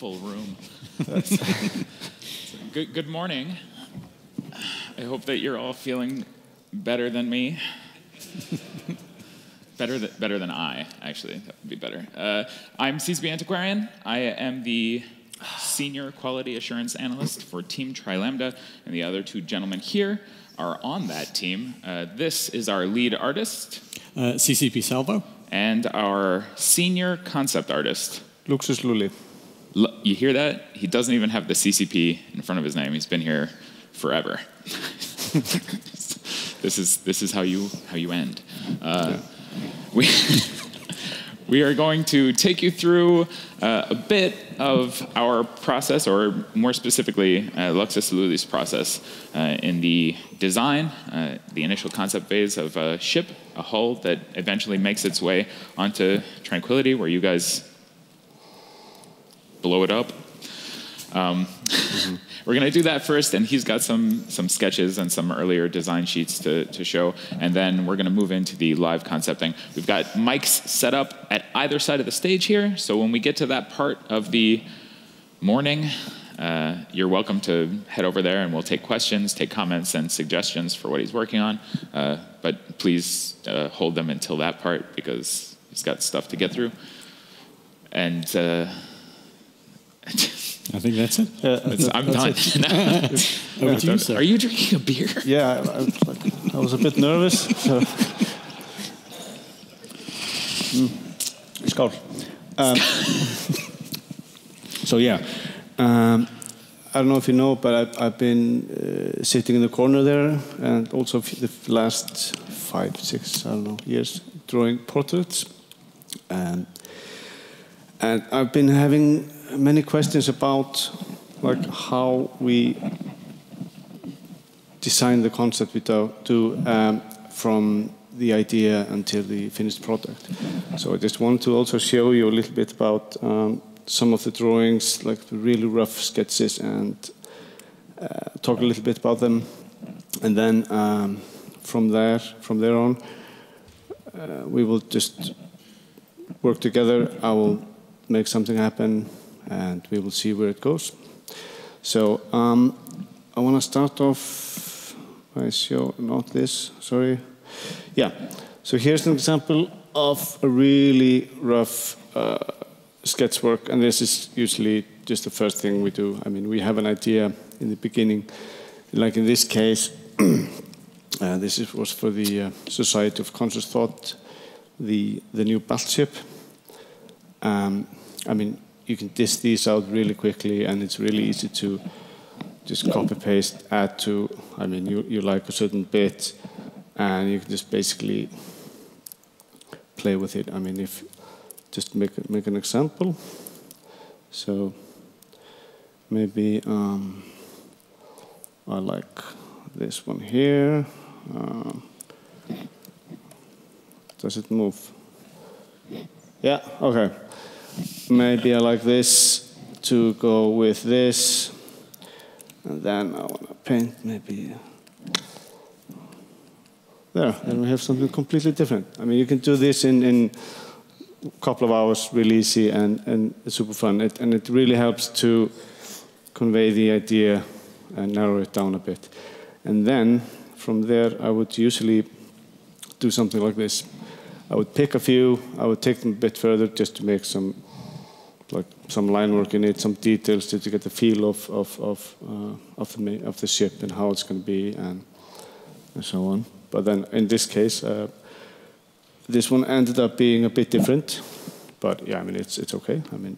full room. Good morning. I hope that you're all feeling better than me. Better than I, actually. That would be better. I'm CSB Antiquarian. I am the Senior Quality Assurance Analyst for Team Tri-Lambda, and the other two gentlemen here are on that team. This is our lead artist. CCP Salvo. And our senior concept artist. Luxus Luli. You hear that? He doesn't even have the CCP in front of his name. He's been here forever. This is how you end. We are going to take you through a bit of our process, or more specifically, Luxus Luli's process in the design, the initial concept phase of a ship, a hull that eventually makes its way onto Tranquility, where you guys blow it up. We're going to do that first, and he's got some sketches and some earlier design sheets to show, and then we're going to move into the live concepting. We've got mics set up at either side of the stage here, so when we get to that part of the morning, you're welcome to head over there, and we'll take questions, take comments, and suggestions for what he's working on, but please hold them until that part, because he's got stuff to get through. And I think that's it. I'm done. Over to you, sir. Are you drinking a beer? Yeah, I was a bit nervous. So. Skål. So yeah, I don't know if you know, but I've been sitting in the corner there, and also the last 5, 6, I don't know, years drawing portraits, and I've been having many questions about like how we design the concept we do from the idea until the finished product. So I just want to also show you a little bit about some of the drawings, like the really rough sketches, and talk a little bit about them. And then from there on, we will just work together. I will make something happen, and we will see where it goes. So I want to start off by show, not this, sorry. Yeah, so here's an example of a really rough sketch work, and this is usually just the first thing we do. I mean, we have an idea in the beginning. Like in this case, this was for the Society of Conscious Thought, the new battleship. I mean, you can disk these out really quickly, and it's really easy to just copy-paste, add to. I mean, you like a certain bit, and you can just basically play with it. I mean, if just make an example. So maybe I like this one here. Does it move? Yeah. Okay. Maybe I like this to go with this, and then I want to paint maybe there. Then we have something completely different. I mean, you can do this in a couple of hours, really easy, and it's super fun. And it really helps to convey the idea and narrow it down a bit. And then from there, I would usually do something like this. I would pick a few. I would take them a bit further just to make some line work in it, some details to get the feel of the ship and how it's going to be, and so on. But then in this case, this one ended up being a bit different. But yeah, I mean, it's okay. I mean,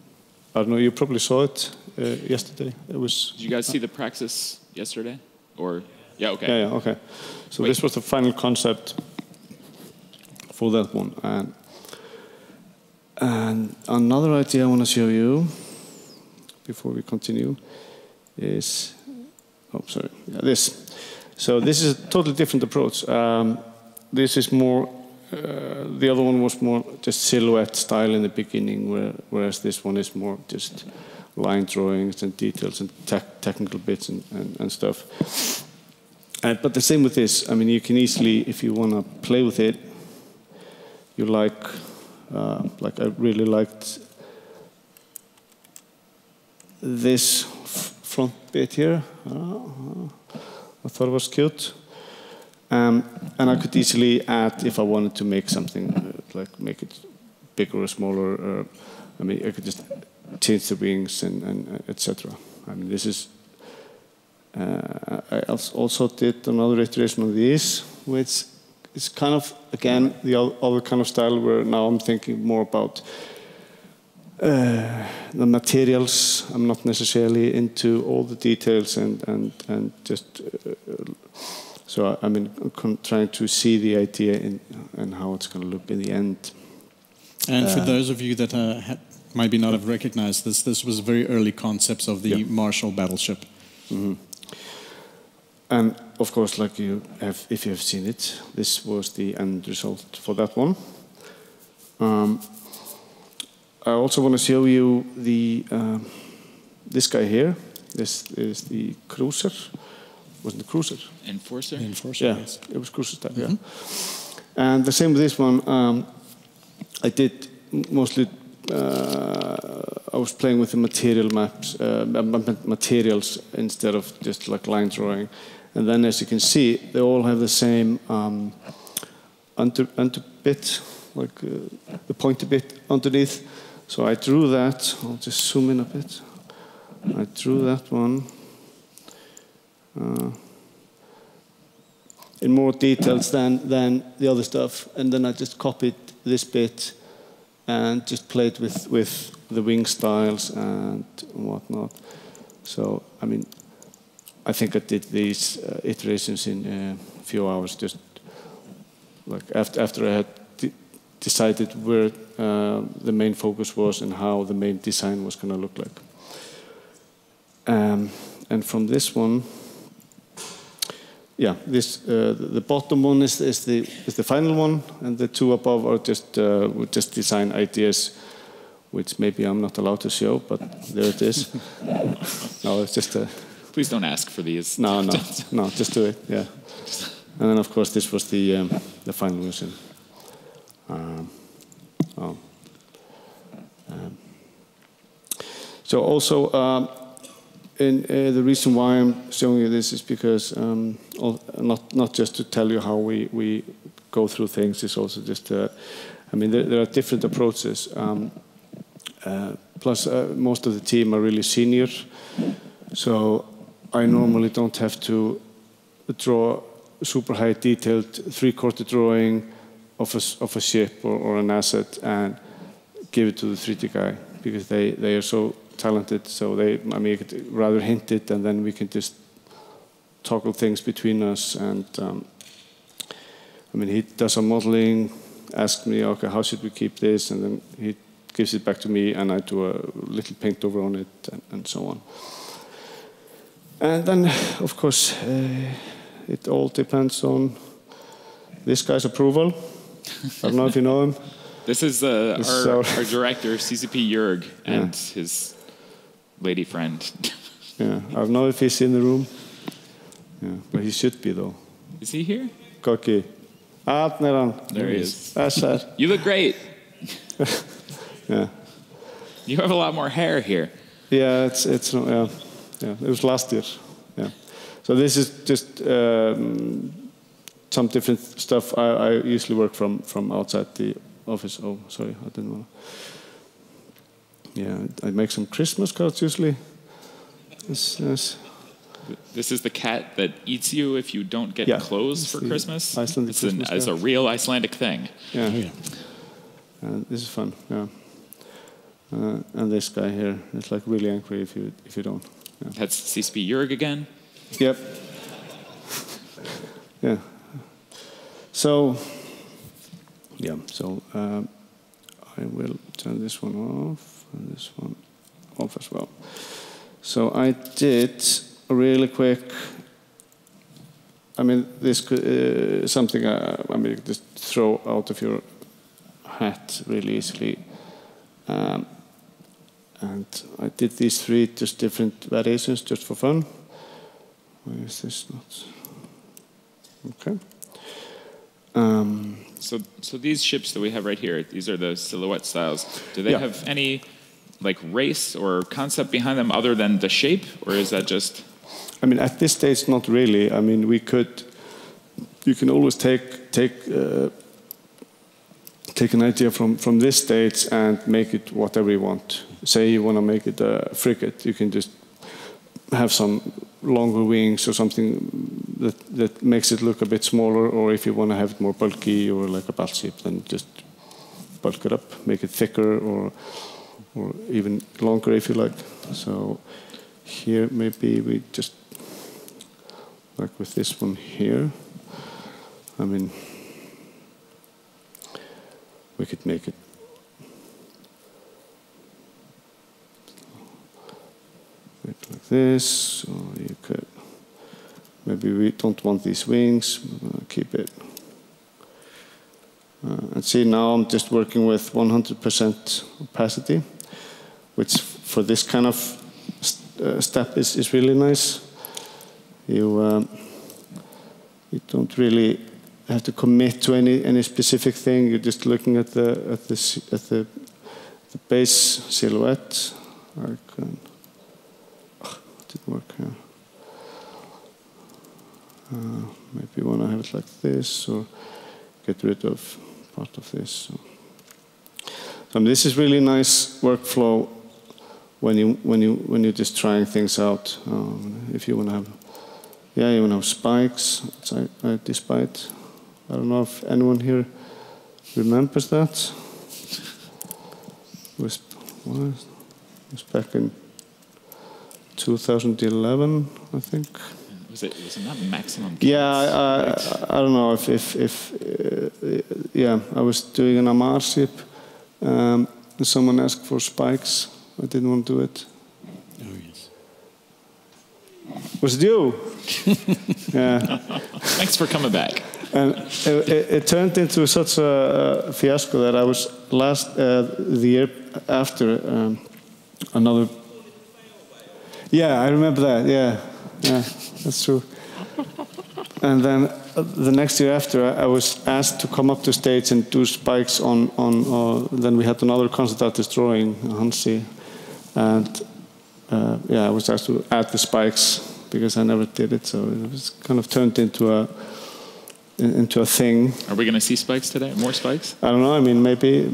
I don't know. You probably saw it yesterday. It was. Did you guys see the praxis yesterday? Or yeah, okay. Yeah, okay. So this was the final concept for that one, and another idea I want to show you before we continue is, oh, sorry, yeah, this. So this is a totally different approach. This is more, the other one was more just silhouette style in the beginning, whereas this one is more just line drawings and details and technical bits and stuff. But the same with this. I mean, you can easily, if you want to play with it, you like I really liked this front bit here. I thought it was cute. And I could easily add if I wanted to make something, like make it bigger or smaller. I mean, I could just change the wings and etc. I mean, this is. I also did another iteration of these, which is kind of, again, the other kind of style where now I'm thinking more about the materials. I'm not necessarily into all the details and just. So I mean, I'm trying to see the idea and how it's going to look in the end. And for those of you that maybe not have recognized this was very early concepts of the Marshall battleship. Mm-hmm. And of course, like if you have seen it, this was the end result for that one. I also want to show you this guy here. This is the cruiser. Wasn't the cruiser? Enforcer? Enforcer, yeah, yes. It was cruiser type, yeah. And the same with this one. I did mostly. I was playing with the material maps, materials instead of just like line drawing. And then, as you can see, they all have the same under bit, like the pointy bit underneath. So I drew that. I'll just zoom in a bit. I drew that one in more details than the other stuff, and then I just copied this bit and just played with the wing styles and whatnot. So I mean, I think I did these iterations in a few hours, just like after I had decided where the main focus was and how the main design was going to look like. And from this one, yeah, this the bottom one is the final one, and the two above are just design ideas, which maybe I'm not allowed to show, but there it is. No, it's just a. Please don't ask for these. No, just do it. Yeah, and then of course this was the final version. So also. And the reason why I'm showing you this is because not just to tell you how we go through things. It's also just I mean there are different approaches. Plus most of the team are really senior, so I normally don't have to draw super high detailed 3/4 drawing of a ship or an asset and give it to the 3D guy, because they are so talented, so I mean, you could rather hint it, and then we can just toggle things between us. And I mean, he does some modeling, asks me, okay, how should we keep this, and then he gives it back to me, and I do a little paint over on it, and so on. And then, of course, it all depends on this guy's approval. I don't know if you know him. This is our director, CCP Jörg, and his lady friend. Yeah, I don't know if he's in the room. Yeah, but he should be, though. Is he here? Koki. There he is. That's it. You look great. Yeah. You have a lot more hair here. Yeah, it's not. Yeah. It was last year. Yeah. So this is just some different stuff. I usually work from outside the office. Oh, sorry, I didn't want to. Yeah, I make some Christmas cards usually. Yes. This is the cat that eats you if you don't get clothes for Christmas. Icelandic Christmas it's a real Icelandic thing. Yeah. This is fun. Yeah. And this guy here is like really angry if you don't. Yeah. That's CCP Jörg again. Yep. Yeah. So. Yeah. So I will turn this one off and this one off as well. So I did a really quick. I mean, this could, something I mean, just throw out of your hat really easily. And I did these 3 just different variations just for fun. Why is this not? Okay. So these ships that we have right here, these are the silhouette styles. Do they have any like race or concept behind them other than the shape, or is that just? I mean, at this stage, not really. I mean, you can always take an idea from this stage and make it whatever you want. Say you want to make it a frigate, you can just have some longer wings or something that makes it look a bit smaller, or if you want to have it more bulky or like a battleship, then just bulk it up, make it thicker or even longer if you like. So here maybe we just, like with this one here, I mean, we could make it like this, or you could, maybe we don't want these wings, we're going to keep it. And see, now I'm just working with 100% opacity, which for this kind of step is really nice. You don't really have to commit to any specific thing. You're just looking at the base silhouette. Didn't work here. Maybe you want to have it like this, or get rid of part of this. So this is really nice workflow when you're just trying things out. If you want to have, you want to have spikes. Despite, I don't know if anyone here remembers that. It was back in 2011, I think. Was it not maximum? Yeah, I don't know if I was doing an Amar ship. And someone asked for spikes. I didn't want to do it. Oh yes. Was it you? Yeah. Thanks for coming back. And it turned into such a fiasco that I was the year after another. Yeah, I remember that. Yeah, that's true. And then the next year after, I was asked to come up to stage and do spikes on. Then we had another concept artist drawing, Hansi, and I was asked to add the spikes because I never did it. So it was kind of turned into a thing. Are we going to see spikes today? More spikes? I don't know. I mean, maybe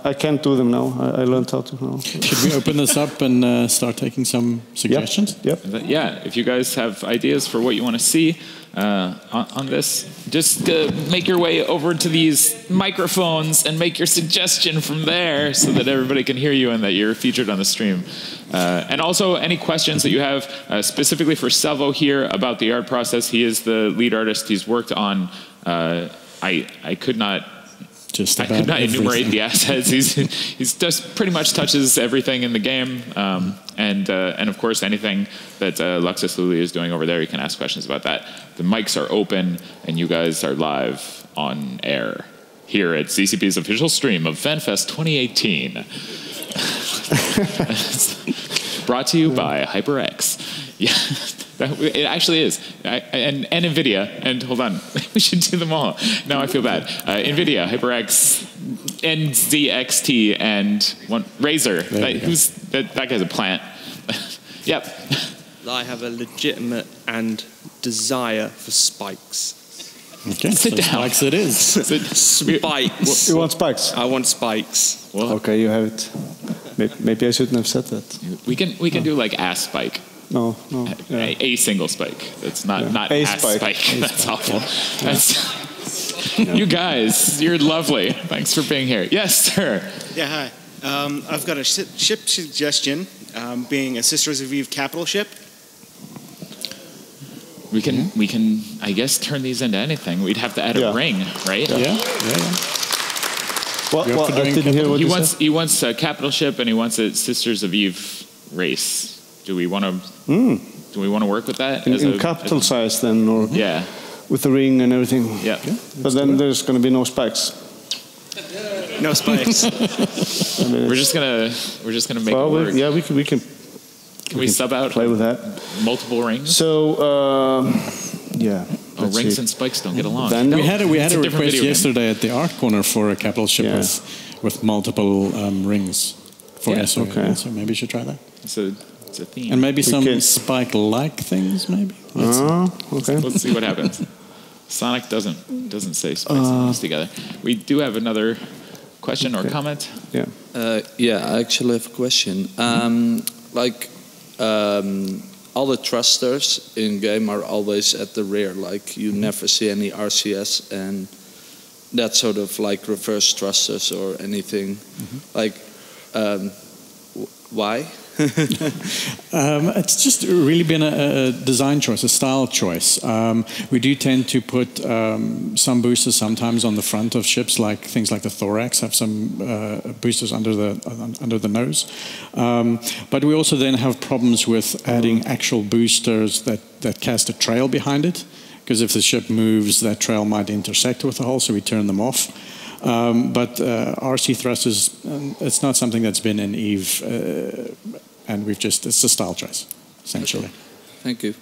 I can't do them now. I learned how to now. Should we open this up and start taking some suggestions? Yep. Yeah. If you guys have ideas for what you want to see on this, just make your way over to these microphones and make your suggestion from there, so that everybody can hear you and that you're featured on the stream. And also, any questions that you have specifically for Salvo here about the art process. He is the lead artist. He's worked on. I could not enumerate the assets. He's just pretty much touches everything in the game, and of course anything that Luxus Luli is doing over there. You can ask questions about that. The mics are open, and you guys are live on air here at CCP's official stream of FanFest 2018. Brought to you by HyperX. Yeah. It actually is. And NVIDIA, and hold on, we should do them all. Now I feel bad. NVIDIA, HyperX, NZXT, and Razer. That guy's a plant. Yep. I have a legitimate and desire for spikes. Okay, Sit down. Spikes it is. Spikes. You want spikes? I want spikes. Well, okay, you have it. Maybe I shouldn't have said that. we can do like ass spike. No. Yeah. A single spike. That's not A ass spike. That's awful. That's, you guys, you're lovely. Thanks for being here. Yes, sir. Yeah, hi. I've got a ship suggestion, being a Sisters of EVE capital ship. We can I guess turn these into anything. We'd have to add a ring, right? Yeah. Well, I didn't hear what he wants a capital ship, and he wants a Sisters of EVE race. Do we want to work with that in capital size then, or with the ring and everything? Yeah. But then there's going to be no spikes. No spikes. We're just gonna make it work. Yeah, we can. Can we sub out play with that? Multiple rings. So rings and spikes don't get along. We had a request yesterday at the art corner for a capital ship with multiple rings For Yeah. SOE, Okay. so maybe you should try that. It's a theme. And maybe some can- spike-like things, maybe. Okay. Let's see what happens. Sonic doesn't say spikes and things together. We do have another question or comment. Yeah. Yeah, I actually have a question. All the thrusters in game are always at the rear. Like you never see any RCS and that sort of like reverse thrusters or anything. Like, why? It's just really been a design choice, a style choice. We do tend to put some boosters sometimes on the front of ships, like things like the thorax have some boosters under the nose. But we also then have problems with adding actual boosters that cast a trail behind it, because if the ship moves, that trail might intersect with the hull, so we turn them off. But RC thrusters, it's not something that's been in EVE, and it's a style choice, essentially. Thank you.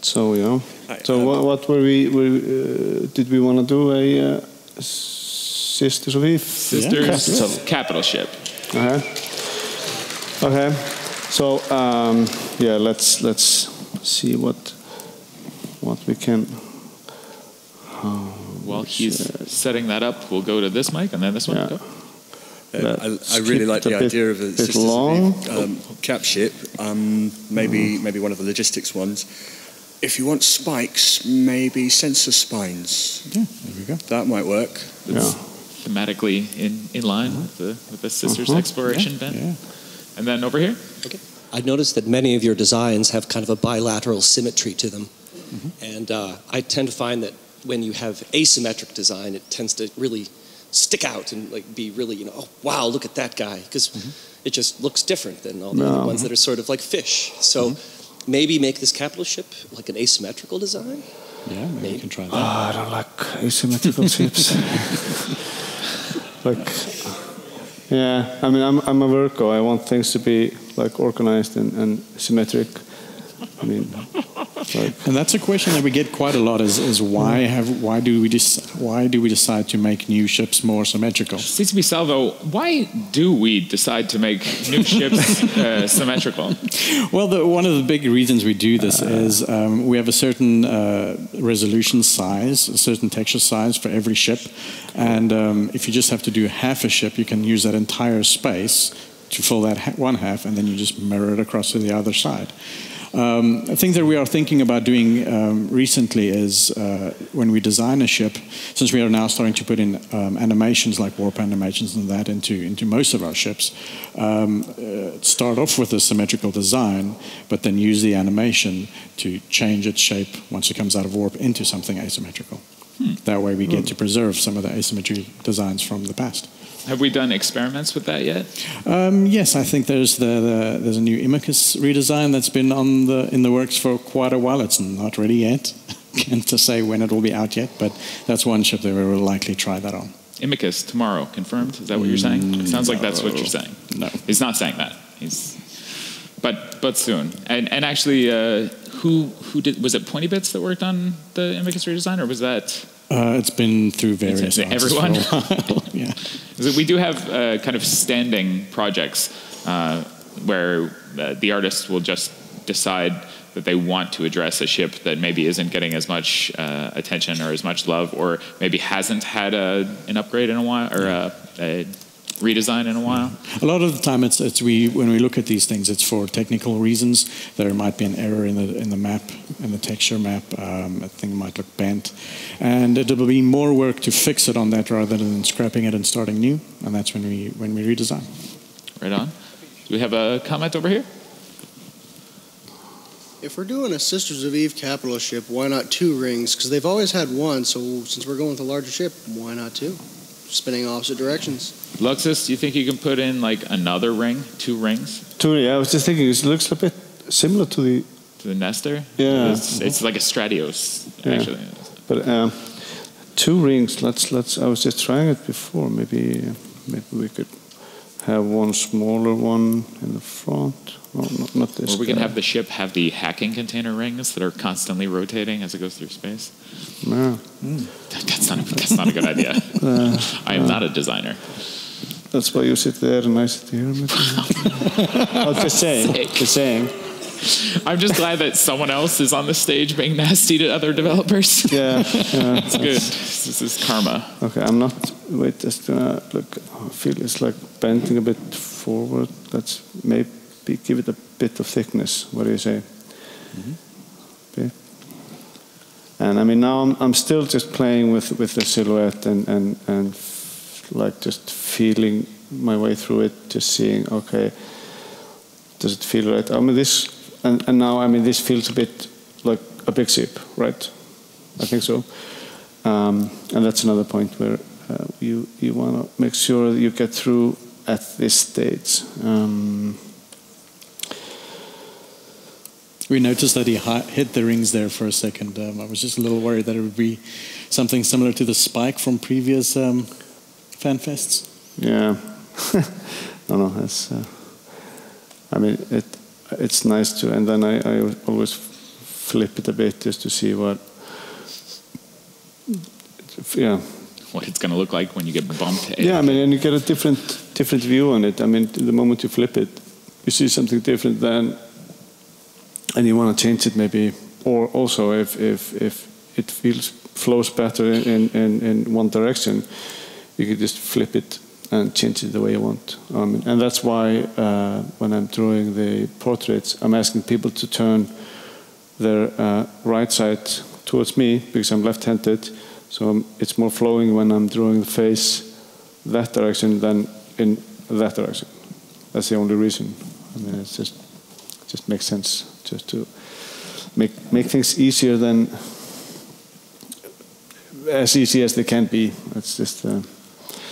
So yeah. So what were we? Did we want to do a Sisters of EVE? Sisters capital ship. Okay. So yeah, let's see what we can. While he's setting that up, we'll go to this mic and then this one. Yeah. Go. I really like the idea of a bit Sisters long. of EVE cap ship. Maybe one of the logistics ones. If you want spikes, maybe sensor spines. Yeah, there we go. That might work. It's thematically in line with the Sisters exploration bent. Yeah. And then over here. Okay. I noticed that many of your designs have kind of a bilateral symmetry to them. And I tend to find that when you have asymmetric design, it tends to really stick out and like be really, oh, wow, look at that guy. Because it just looks different than all the other ones that are sort of like fish. So maybe make this capital ship like an asymmetrical design? Yeah, maybe you can try that. I don't like asymmetrical ships. Yeah, I mean, I'm a Virgo. I want things to be like organized and symmetric. I mean, and that's a question that we get quite a lot: is why do we decide to make new ships more symmetrical? CCB Salvo, why do we decide to make new ships symmetrical? Well, one of the big reasons we do this is we have a certain resolution size, a certain texture size for every ship, and if you just have to do half a ship, you can use that entire space to fill that one half, and then you just mirror it across to the other side. A thing that we are thinking about doing recently is when we design a ship, since we are now starting to put in animations like warp animations and that into most of our ships, start off with a symmetrical design, but then use the animation to change its shape once it comes out of warp into something asymmetrical. That way we get to preserve some of the asymmetry designs from the past. Have we done experiments with that yet? Yes, I think there's a new Imicus redesign that's been in the works for quite a while. It's not ready yet. Can't to say when it will be out yet, but that's one ship that we will likely try that on. Imicus tomorrow, confirmed? Is that what you're saying? It sounds like that's what you're saying. No, he's not saying that. But soon. And actually, who did? Was it Pointy Bits that worked on the Imicus redesign, or was that? It's been through various everyone. For a while. Yeah. We do have kind of standing projects where the artists will just decide that they want to address a ship that maybe isn't getting as much attention or as much love, or maybe hasn't had an upgrade in a while, or a redesign in a while. A lot of the time, when we look at these things, it's for technical reasons. There might be an error in the map, in the texture map. A thing might look bent, and it will be more work to fix it on that rather than scrapping it and starting new. And that's when we redesign. Right on. Do we have a comment over here? If we're doing a Sisters of EVE capital ship, why not 2 rings? Because they've always had 1, so since we're going with a larger ship, why not 2? Spinning opposite directions. Luxus, do you think you can put in like another ring, 2 rings? 2, yeah. I was just thinking it looks a bit similar to the Nestor. Yeah, it's like a Stratios actually. But 2 rings. Let's. I was just trying it before. Maybe we could have one smaller one in the front. No, not this. Or we can guy. have the ship have the hacking container rings that are constantly rotating as it goes through space. No. That's not a good idea. I am not a designer. That's why you sit there and I sit here. Oh, just saying. Just saying. I'm just glad that someone else is on the stage being nasty to other developers. Yeah, It's good. This is karma. Okay, I'm not. Wait, just gonna look. I feel it's like bending a bit forward. Let's maybe give it a bit of thickness. What do you say? Okay. And I mean, now I'm still just playing with the silhouette and like just feeling my way through it, just seeing, okay, does it feel right? I mean, this. And now, I mean, this feels a bit like a big ship, right? I think so. And that's another point where you want to make sure that you get through at this stage. We noticed that he hit the rings there for a second. I was just a little worried that it would be something similar to the spike from previous Fanfests. Yeah. No, that's... I mean, it's nice to, and then I always flip it a bit just to see what it's going to look like when you get bumped. Yeah, I mean, and you get a different view on it. I mean, the moment you flip it, you see something different then, and you want to change it maybe, or also if it flows better in one direction, you can just flip it and change it the way you want. And that's why when I'm drawing the portraits, I'm asking people to turn their right side towards me, because I'm left-handed, so it's more flowing when I'm drawing the face that direction than in that direction. That's the only reason. I mean, it just makes sense, just to make things easier than as easy as they can be. It's just...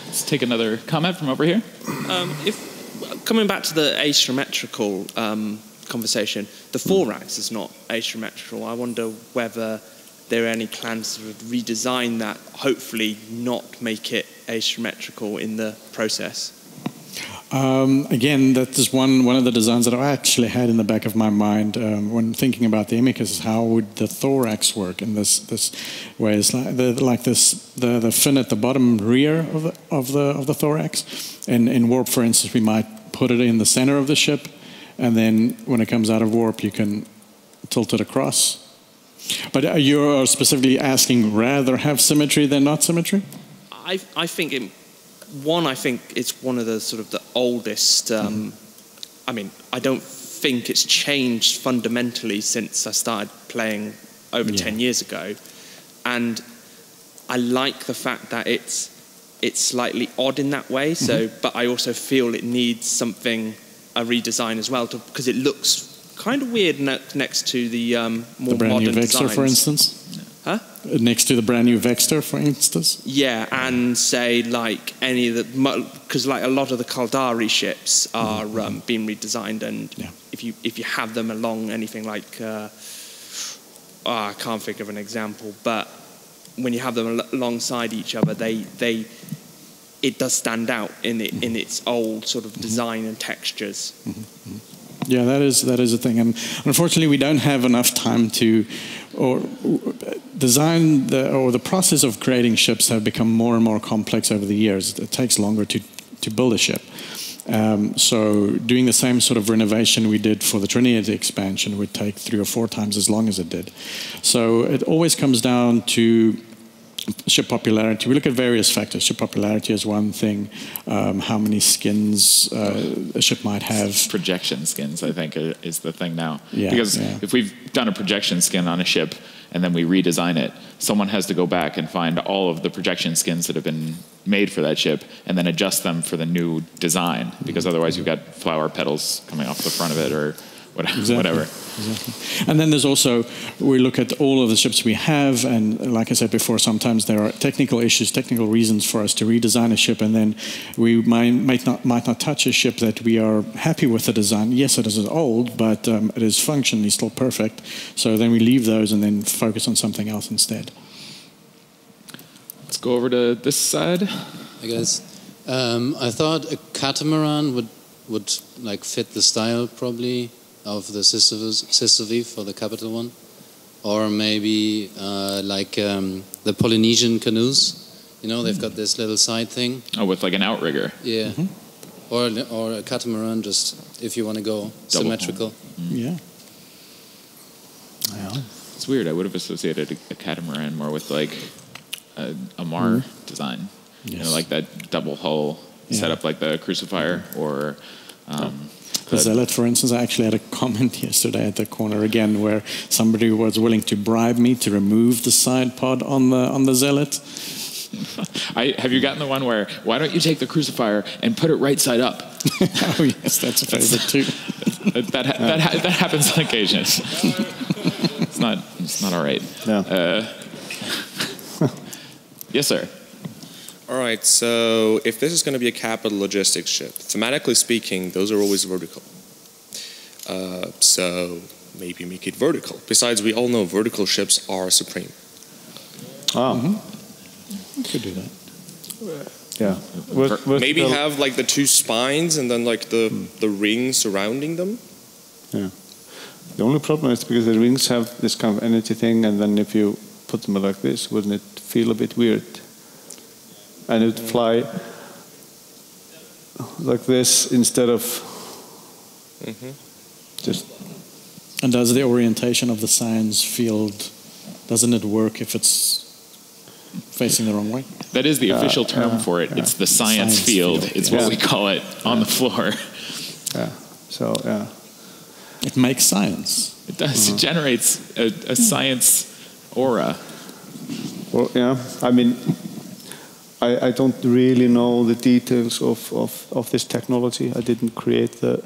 Let's take another comment from over here. Coming back to the asymmetrical conversation, the thorax is not asymmetrical. I wonder whether there are any plans to redesign that, hopefully not make it asymmetrical in the process. Again, that is one of the designs that I actually had in the back of my mind when thinking about the Amicus. How would the thorax work in this way? It's like the fin at the bottom rear of the thorax. And in warp, for instance, we might put it in the center of the ship, and then when it comes out of warp, you can tilt it across. But you're specifically asking rather have symmetry than not symmetry? I think it's one of the sort of the oldest. I mean, I don't think it's changed fundamentally since I started playing over 10 years ago, and I like the fact that it's slightly odd in that way. So, but I also feel it needs a redesign as well, because it looks kind of weird next to the more the brand modern new Vexter, designs. for instance. Huh? Next to the brand new Vexter, for instance? Yeah, and say like any of the, because like a lot of the Kaldari ships are being redesigned, and if you have them along anything like, I can't think of an example, but when you have them alongside each other, it does stand out in its old sort of design and textures. Yeah, that is a thing, and unfortunately, we don't have enough time to design the process of creating ships have become more and more complex over the years. It takes longer to build a ship. So doing the same sort of renovation we did for the Trinity expansion would take 3 or 4 times as long as it did. So it always comes down to ship popularity. We look at various factors. Ship popularity is one thing. How many skins a ship might have. Projection skins, I think, is the thing now. Yeah, because if we've done a projection skin on a ship and then we redesign it, someone has to go back and find all of the projection skins that have been made for that ship and then adjust them for the new design, because otherwise you've got flower petals coming off the front of it or whatever. Exactly. And then there's also, we look at all of the ships we have, and like I said before, sometimes there are technical issues, technical reasons for us to redesign a ship, and then we might not touch a ship that we are happy with the design. Yes, it is old, but it is functionally still perfect. So then we leave those and then focus on something else instead. Let's go over to this side. Hey guys. I thought a catamaran would like fit the style probably of the Sister Eve for the capital one, or maybe the Polynesian canoes. You know, they've got this little side thing. Oh, with like an outrigger. Yeah. Or a catamaran, just if you want to go symmetrical. Yeah. It's weird. I would have associated a catamaran more with like a Mar design. Yes. You know, like that double hull set up like the Crucifier or the Zealot, for instance. I actually had a comment yesterday at the corner again where somebody was willing to bribe me to remove the side pod on the Zealot. Have you gotten the one where, why don't you take the Crucifier and put it right side up? Oh yes, that's a favorite too. that happens on occasion. It's not all right. Yeah. Yes, sir. All right, so if this is going to be a capital logistics ship, thematically speaking, those are always vertical. So maybe make it vertical. Besides, we all know vertical ships are supreme. You could do that. Yeah. Maybe have like the two spines and then like the ring surrounding them. Yeah. The only problem is because the rings have this kind of energy thing, and then if you put them like this, wouldn't it feel a bit weird? And it would fly like this instead of just. And does the orientation of the science field, doesn't it work if it's facing the wrong way? That is the official term for it. It's the science field. It's what we call it on the floor. Yeah. So yeah. It makes science. It does. It generates a science aura. Well, yeah. I mean, I don't really know the details of this technology. I didn't create the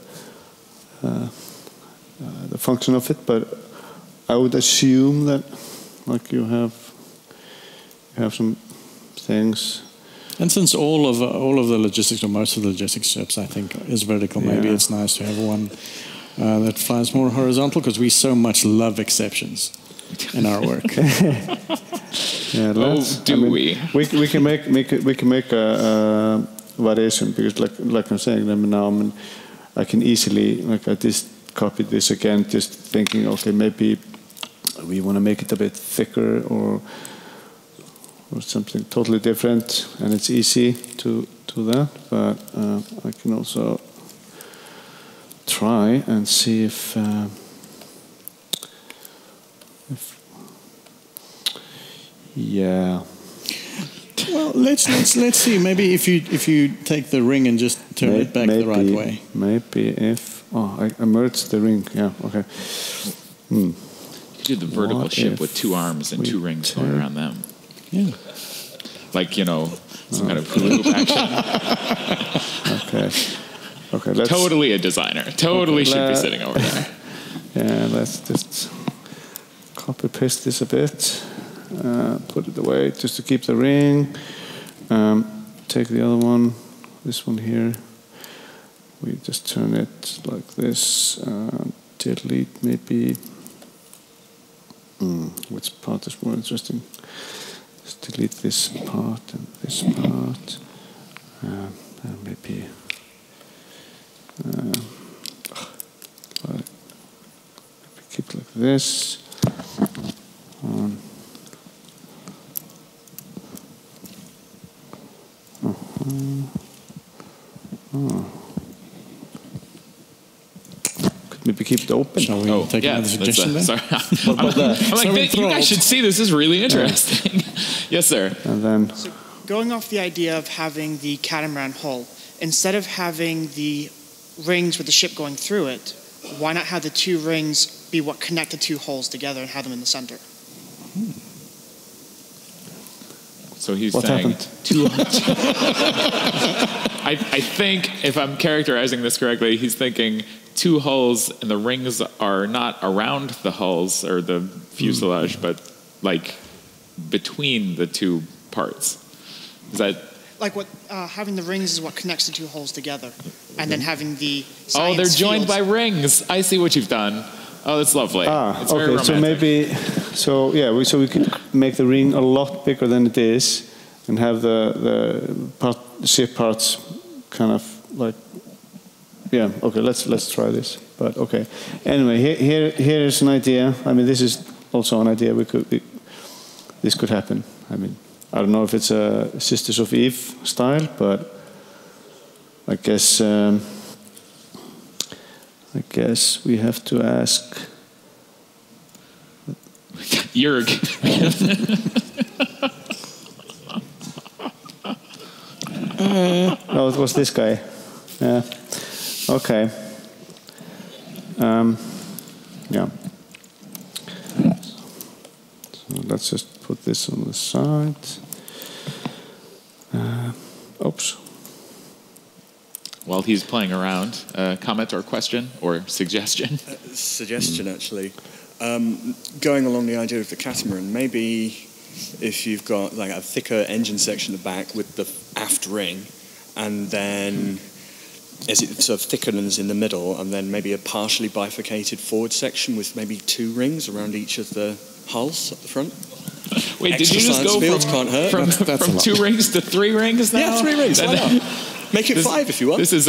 function of it, but I would assume that, like, you have some things. And since all of the logistics, or most of the logistics ships, I think, is vertical, maybe it's nice to have one that flies more horizontal, because we so much love exceptions in our work. Yeah, we can make a variation, because like I'm saying, I can easily, like, I just copied this again, just thinking, okay, maybe we want to make it a bit thicker or something totally different, and it's easy to do that. But I can also try and see if yeah. Well, let's see. Maybe if you take the ring and just turn it back the right way. Maybe if I merged the ring. Yeah. Okay. You did the vertical ship with two arms and two rings going around them. Yeah. Like, you know, some kind of hula hoop action. Okay. Totally a designer. Totally should be sitting over there. Yeah. Let's just copy paste this a bit. Put it away just to keep the ring. Take the other one, this one here. We just turn it like this. Delete maybe. Which part is more interesting? Just delete this part and this part. And maybe. Keep it like this. Could maybe keep it open. Shall we take another suggestion then? Sorry. I'm like, you guys should see this. This is really interesting. Yes, sir. And then, so going off the idea of having the catamaran hull, instead of having the rings with the ship going through it, why not have the two rings be what connect the two hulls together and have them in the center? So he's what saying happened? I think, if I'm characterizing this correctly, he's thinking two hulls and the rings are not around the hulls or the fuselage, but like between the two parts. Is that like what having the rings is what connects the two hulls together, and then having the they're joined by rings. I see what you've done. Oh, that's lovely. It's very romantic. So maybe, we could make the ring a lot bigger than it is, and have the part ship parts kind of like, yeah, okay, let's try this. But okay, anyway, here is an idea. I mean, this is also an idea this could happen. I mean, I don't know if it's a Sisters of Eve style, but I guess we have to ask Jörg. No, it was this guy. Yeah. Okay. Yeah. So let's just put this on the side. Oops. While he's playing around, comment or question or suggestion? Suggestion, actually. Going along the idea of the catamaran, maybe if you've got like a thicker engine section at the back with the aft ring, and then as it sort of thickens in the middle, and then maybe a partially bifurcated forward section with maybe 2 rings around each of the hulls at the front. Wait, did you just go from 2 rings to 3 rings now? Yeah, 3 rings. Why not? Make it 5 if you want. This is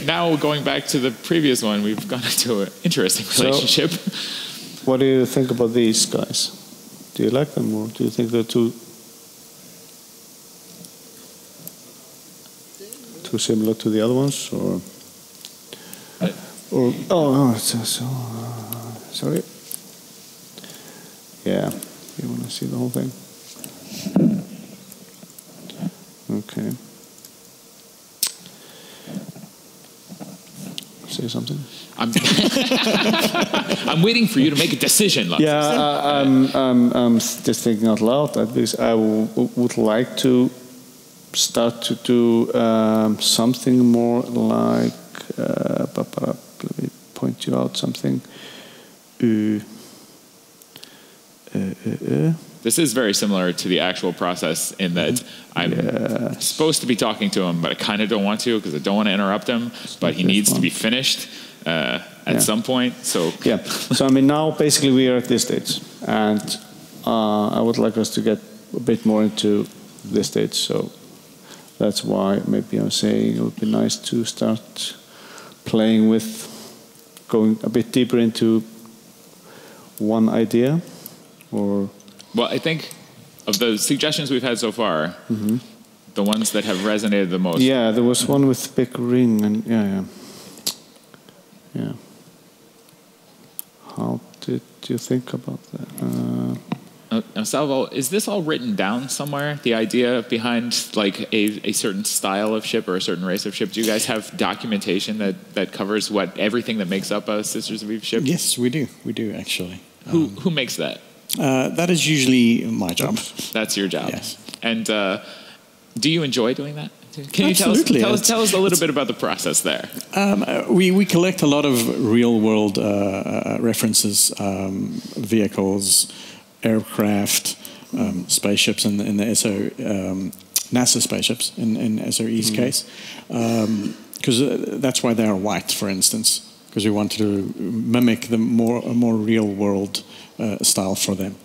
now going back to the previous one. We've gone into an interesting relationship. So, what do you think about these guys? Do you like them, or do you think they're too similar to the other ones, or sorry. Yeah, you want to see the whole thing? Okay. Say something. I'm waiting for you to make a decision. Yeah, I'm just thinking out loud. Because I would like to start to do something more like. Let me point you out something. This is very similar to the actual process in that I'm supposed to be talking to him, but I kind of don't want to because I don't want to interrupt him. But he needs to be finished at some point. So yeah. So I mean, now basically we are at this stage, and I would like us to get a bit more into this stage. So that's why maybe I'm saying it would be nice to start playing with going a bit deeper into one idea, or. Well, I think of the suggestions we've had so far, the ones that have resonated the most. Yeah, there was one with big ring, and yeah. How did you think about that? Now, Salvo, is this all written down somewhere? The idea behind like a certain style of ship or a certain race of ship? Do you guys have documentation that covers everything that makes up a Sisters of Eve ship? Yes, we do. We do actually. Who makes that? That is usually my job. That's your job. Yes. And do you enjoy doing that? Can you tell us a little bit about the process there? We collect a lot of real-world references, vehicles, aircraft, spaceships in the SO, NASA spaceships in SOE's case, because that's why they are white, for instance, because we want to mimic a more real-world style for them.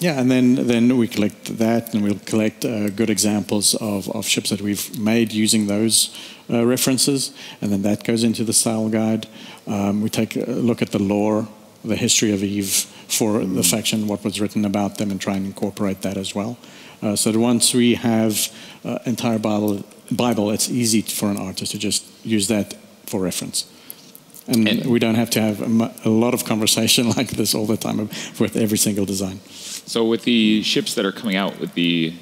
Yeah, and then we collect that, and we'll collect good examples of ships that we've made using those references, and then that goes into the style guide. We take a look at the lore, the history of EVE for the faction, what was written about them, and try and incorporate that as well. So that once we have entire Bible, it's easy for an artist to just use that for reference. And we don't have to have a lot of conversation like this all the time with every single design. So with the ships that are coming out with the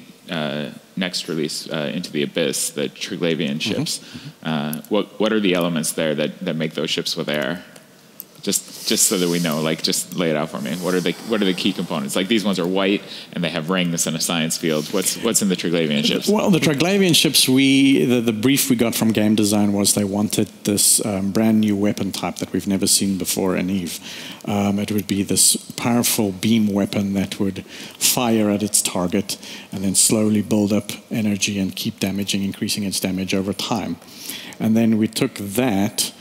next release, Into the Abyss, the Triglavian ships, what are the elements there that make those ships what they are? Just so that we know, like, just lay it out for me. What are the key components? Like, these ones are white and they have rings and a science field. What's in the Triglavian ships? Well, the Triglavian ships, the brief we got from game design was they wanted this brand new weapon type that we've never seen before in EVE. It would be this powerful beam weapon that would fire at its target and then slowly build up energy and keep increasing its damage over time. And then we took that.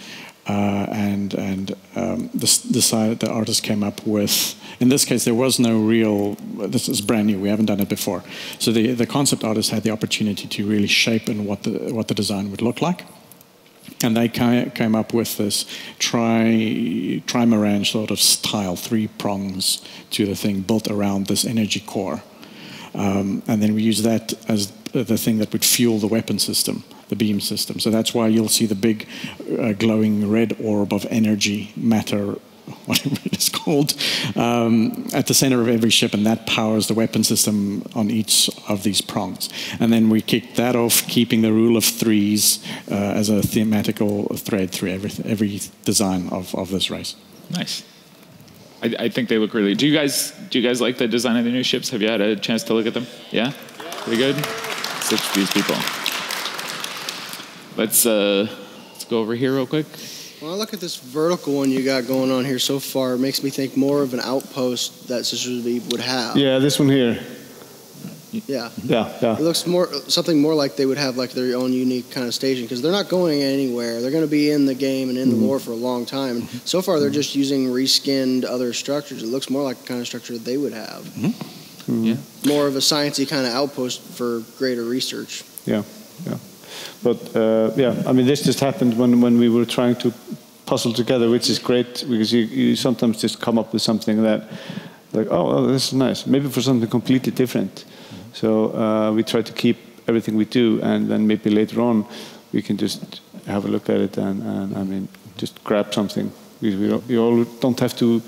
the artist came up with. In this case, there was no real. This is brand new. We haven't done it before. So the concept artist had the opportunity to really shape in what the design would look like, and they came up with this trimaran sort of style, 3 prongs to the thing built around this energy core, and then we use that as the thing that would fuel the weapon system, the beam system. So that's why you'll see the big glowing red orb of energy matter, whatever it is called, at the center of every ship, and that powers the weapon system on each of these prongs. And then we kick that off, keeping the rule of 3s as a thematical thread through every design of this race. Nice. I think they look really. Do you guys like the design of the new ships? Have you had a chance to look at them? Yeah, pretty good. Such these people. Let's go over here real quick. When I look at this vertical one you got going on here so far, it makes me think more of an outpost that Sisters of Eve would have. Yeah, this one here. Yeah. Yeah. It looks something more like they would have like their own unique kind of station, because they're not going anywhere. They're going to be in the game and in the lore for a long time. And so far, they're just using reskinned other structures. It looks more like the kind of structure that they would have. Yeah. More of a sciencey kind of outpost for greater research. Yeah. But I mean, this just happened when we were trying to puzzle together, which is great, because you sometimes just come up with something that, like, oh, this is nice. Maybe for something completely different. So we try to keep everything we do, and then maybe later on we can just have a look at it and I mean, just grab something. You all don't have to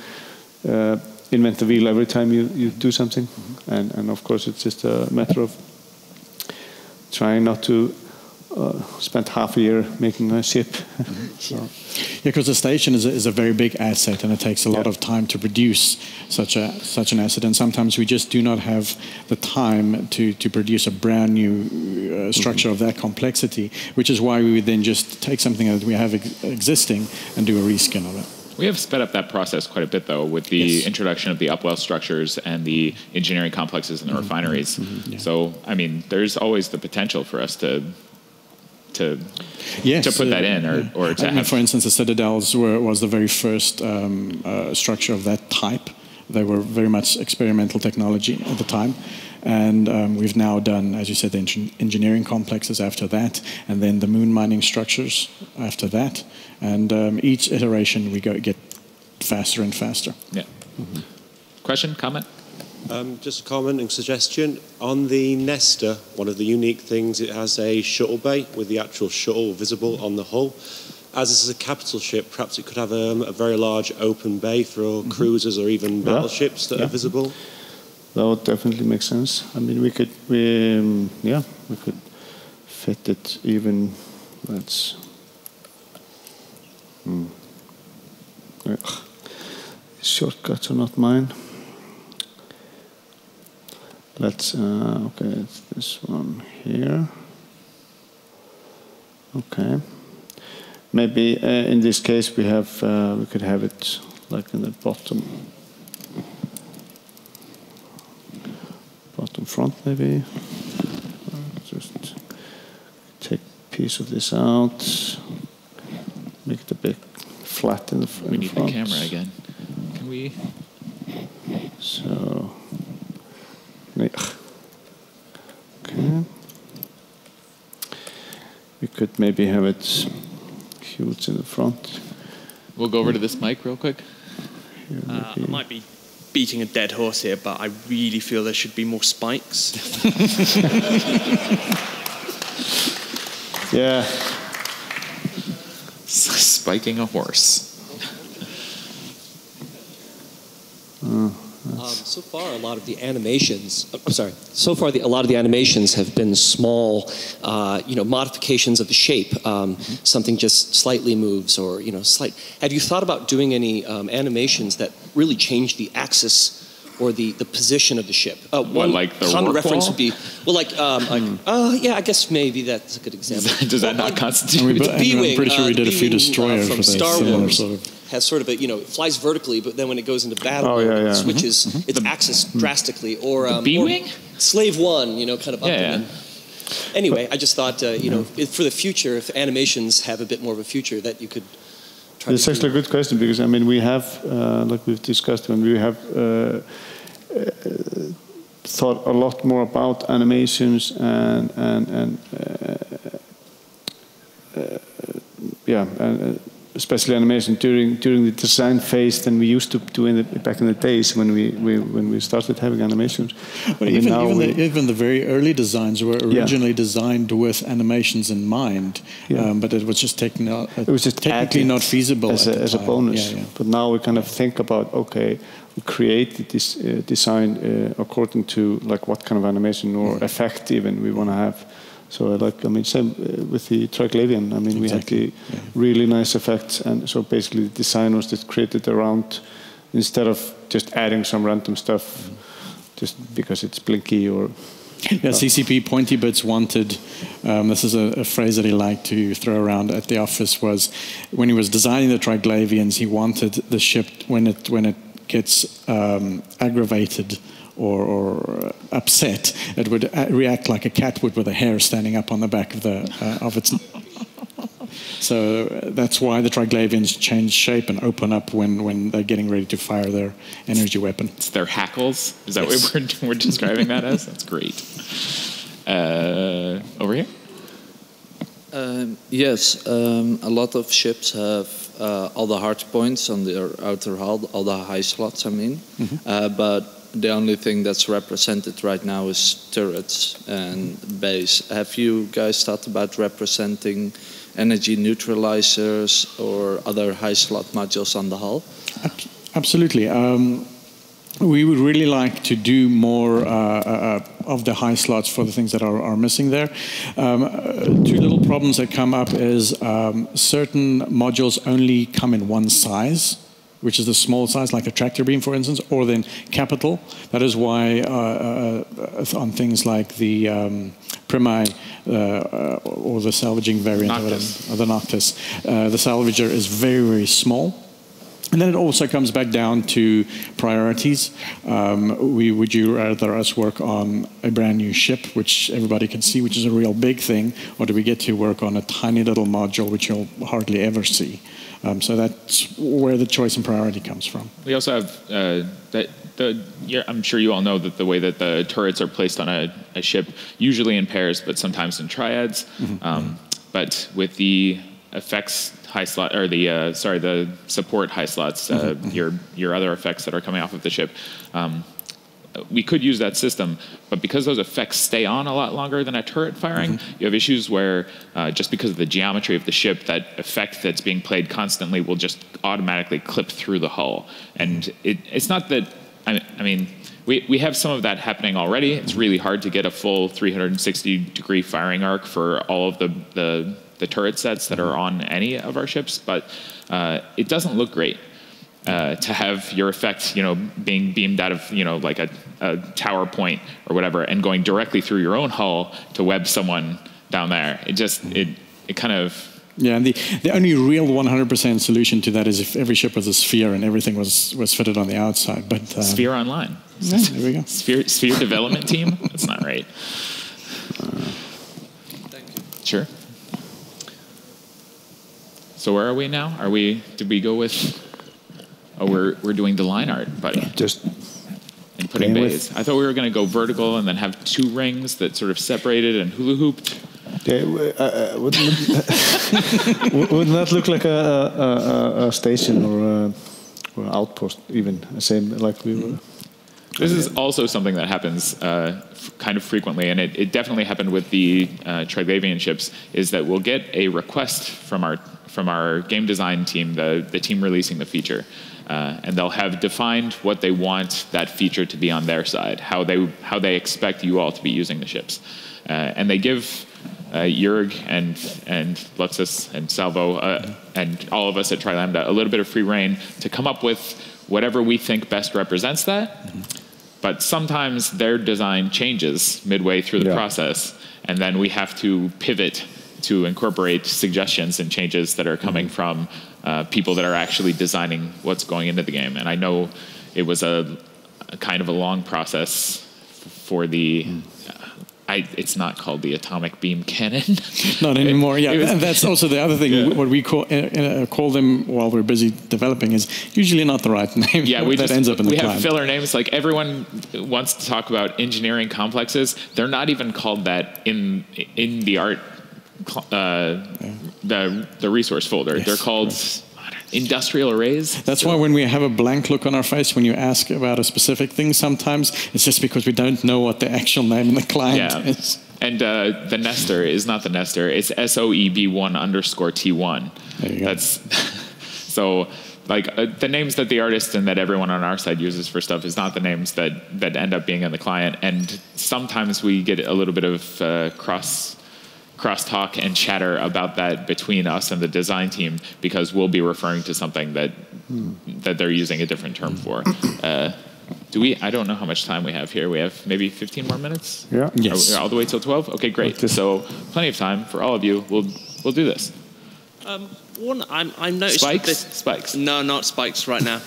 invent the wheel every time you do something, and of course it's just a matter of trying not to spend half a year making a ship. So. Yeah, because the station is a very big asset, and it takes a lot of time to produce such an asset. And sometimes we just do not have the time to produce a brand new structure of that complexity, which is why we would then just take something that we have existing and do a reskin of it. We have sped up that process quite a bit, though, with the introduction of the upwell structures and the engineering complexes in the refineries. Yeah. So, I mean, there's always the potential for us to put that in, or to have. For instance, the Citadels was the very first structure of that type. They were very much experimental technology at the time. And we've now done, as you said, the engineering complexes after that, and then the moon mining structures after that. And each iteration we get faster and faster. Yeah. Question, comment? Just a comment and suggestion. On the Nesta, one of the unique things, it has a shuttle bay with the actual shuttle visible on the hull. As this is a capital ship, perhaps it could have a very large open bay for cruisers or even battleships that are visible. That would definitely make sense. I mean, we could fit it even. Let's. Shortcuts are not mine. Let's. Okay, it's this one here. Okay. Maybe in this case we could have it like in the bottom front, maybe. Just take a piece of this out, make it a bit flat in the front. We need the camera again. Can we? So, okay. We could maybe have it huge in the front. We'll go over to this mic real quick. I might be beating a dead horse here, but I really feel there should be more spikes. Yeah. Spiking a horse. So far, a lot of the animations. So far, a lot of the animations have been small, modifications of the shape. Something just slightly moves, or slight. Have you thought about doing any animations that really change the axis or the position of the ship? One like the common warp reference wall? would be yeah. I guess maybe that's a good example. Does that not constitute? The B-wing, I'm pretty sure we did a few destroyers from for Star Wars. Sort of. Has sort of a, it flies vertically, but then when it goes into battle, it switches its axis drastically. Or B-wing? Slave One, kind of up Yeah. Anyway, I just thought, for the future, if animations have a bit more of a future, that you could It's actually a good question because I mean we have, like we've discussed, when we have thought a lot more about animations and especially animation during the design phase than we used to do back in the days when we started having animations. But even the very early designs were originally designed with animations in mind, but it was just technically not feasible as a bonus. But now we kind of think about, okay, we create this design according to like what kind of animation or effect even we want to have. So same with the Triglavian. I mean, we had the really nice effects, and so basically the design was just created around, instead of just adding some random stuff, just because it's blinky or. CCP Pointy Bits wanted, this is a phrase that he liked to throw around at the office, was when he was designing the Triglavians, he wanted the ship, when it gets aggravated or upset, it would react like a cat would with a hair standing up on the back of its. So that's why the Triglavians change shape and open up when they're getting ready to fire their energy weapon. It's their hackles. Is that what we're describing that as? That's great. Over here. Yes, a lot of ships have all the hard points on their outer hull, all the high slots, I mean, but the only thing that's represented right now is turrets and base. Have you guys thought about representing energy neutralizers or other high slot modules on the hull? Absolutely. We would really like to do more of the high slots for the things that are missing there. Two little problems that come up is certain modules only come in one size, which is the small size, like a tractor beam, for instance, or then capital. That is why on things like the Primi or the salvaging variant of the Noctis, the salvager is very, very small. And then it also comes back down to priorities. Would you rather us work on a brand new ship, which everybody can see, which is a real big thing, or do we get to work on a tiny little module, which you'll hardly ever see? So that's where the choice and priority comes from. We also have I'm sure you all know that the way that the turrets are placed on a ship, usually in pairs, but sometimes in triads. But with the effects high slot, or the support high slots, your other effects that are coming off of the ship, we could use that system, but because those effects stay on a lot longer than a turret firing, you have issues where just because of the geometry of the ship, that effect that's being played constantly will just automatically clip through the hull. And it's not that, I mean, we have some of that happening already. It's really hard to get a full 360-degree firing arc for all of the turret sets that are on any of our ships, but it doesn't look great. To have your effect, being beamed out of, like a tower point or whatever, and going directly through your own hull to web someone down there. It kind of... Yeah, and the only real 100% solution to that is if every ship was a sphere and everything was fitted on the outside. But Sphere Online. Yeah, there we go. Sphere development team? That's not right. Thank you. Sure. So where are we now? Did we go with... Oh, we're doing the line art, buddy. Just and putting bays. I thought we were going to go vertical and then have two rings that sort of separated and hula hooped. Yeah, wouldn't that look like a station or an outpost? Even same like we were. This is also something that happens kind of frequently, and it definitely happened with the Triglavian ships. Is that we'll get a request from our game design team, the team releasing the feature. And they'll have defined what they want that feature to be on their side, how they expect you all to be using the ships, and they give Jurg and Luxus and Salvo and all of us at Trilambda a little bit of free rein to come up with whatever we think best represents that. But sometimes their design changes midway through the process, and then we have to pivot to incorporate suggestions and changes that are coming from people that are actually designing what's going into the game. And I know it was a kind of a long process for the it's not called the atomic beam cannon. Not anymore. Yeah, was, and that's also the other thing. Yeah. What we call them while we're busy developing is usually not the right name. Yeah, ends up in the we client. have filler names. Like everyone wants to talk about engineering complexes. They're not even called that in the art the resource folder. Yes, they're called industrial arrays. That's why when we have a blank look on our face when you ask about a specific thing, sometimes it's just because we don't know what the actual name in the client is. And the nester is not the nester. It's SOEB1_T1. There you go. That's so like the names that the artist and that everyone on our side uses for stuff is not the names that end up being in the client. And sometimes we get a little bit of crosstalk and chatter about that between us and the design team because we'll be referring to something that they're using a different term for. I don't know how much time we have here. We have maybe 15 more minutes? Yeah. Yes. All the way till 12? Okay, great. So plenty of time for all of you. We'll do this. One I'm noticing Spikes? No, not spikes right now.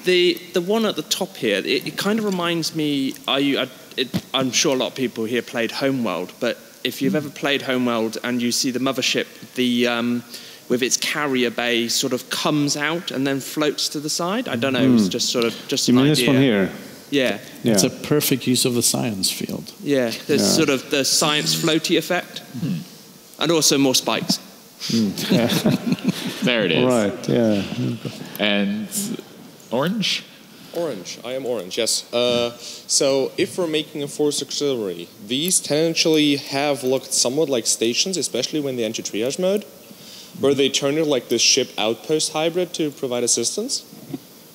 The one at the top here, it kind of reminds me. I'm sure a lot of people here played Homeworld, but if you've ever played Homeworld and you see the mothership, with its carrier bay sort of comes out and then floats to the side. I don't know. It's just sort of just an idea. This one here. Yeah. It's a perfect use of the science field. Yeah. There's sort of the science floaty effect, and also more spikes. There it is. Right. Yeah. And orange. Orange. I am orange, yes. So if we're making a force auxiliary, these tangentially have looked somewhat like stations, especially when they enter triage mode, where they turn it like this ship outpost hybrid to provide assistance.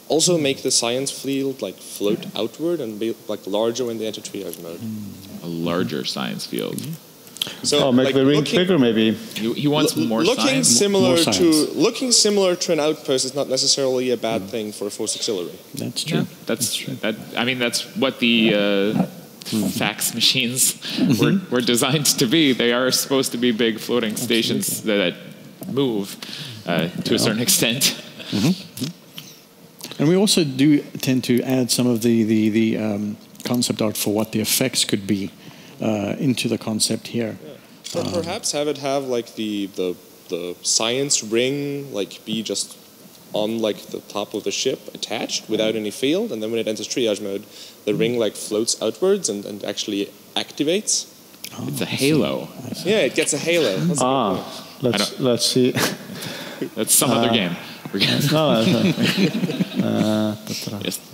Also make the science field like float outward and be like larger when they enter triage mode. A larger science field. So make like the ring bigger, maybe. He wants more looking science. Looking similar to an outpost is not necessarily a bad thing for a force auxiliary. That's true. Yeah, that's what the fax machines were designed to be. They are supposed to be big floating stations that move to a certain extent. And we also do tend to add some of the concept art for what the effects could be into the concept here. Yeah. Or perhaps have like the science ring like be just on like the top of the ship attached without any field, and then when it enters triage mode, the ring like floats outwards and actually activates. Oh, it's a halo. Yeah, it gets a halo. Let's see. That's some other game.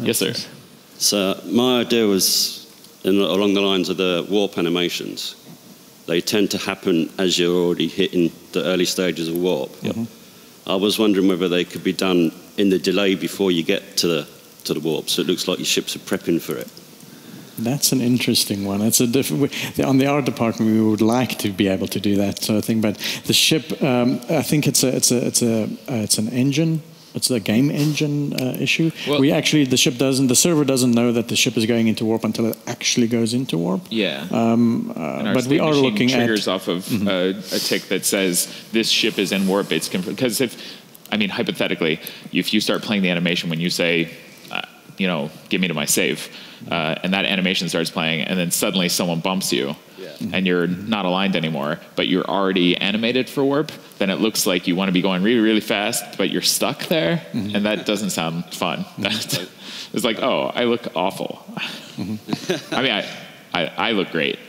Yes, sir. So my idea was along the lines of the warp animations. They tend to happen as you're already hitting the early stages of warp. I was wondering whether they could be done in the delay before you get to the warp, so it looks like your ships are prepping for it. That's an interesting one. It's a on the art department, we would like to be able to do that sort of thing, but the ship, I think it's an engine. It's a game engine issue. Well, the server doesn't know that the ship is going into warp until it actually goes into warp. Yeah. But we are looking at triggers off of a tick that says this ship is in warp. It's because hypothetically, if you start playing the animation when you say, give me to my safe, and that animation starts playing, and then suddenly someone bumps you. And you're not aligned anymore, but you're already animated for warp, then it looks like you want to be going really, really fast, but you're stuck there, and that doesn't sound fun. It's like, oh, I look awful. I look great.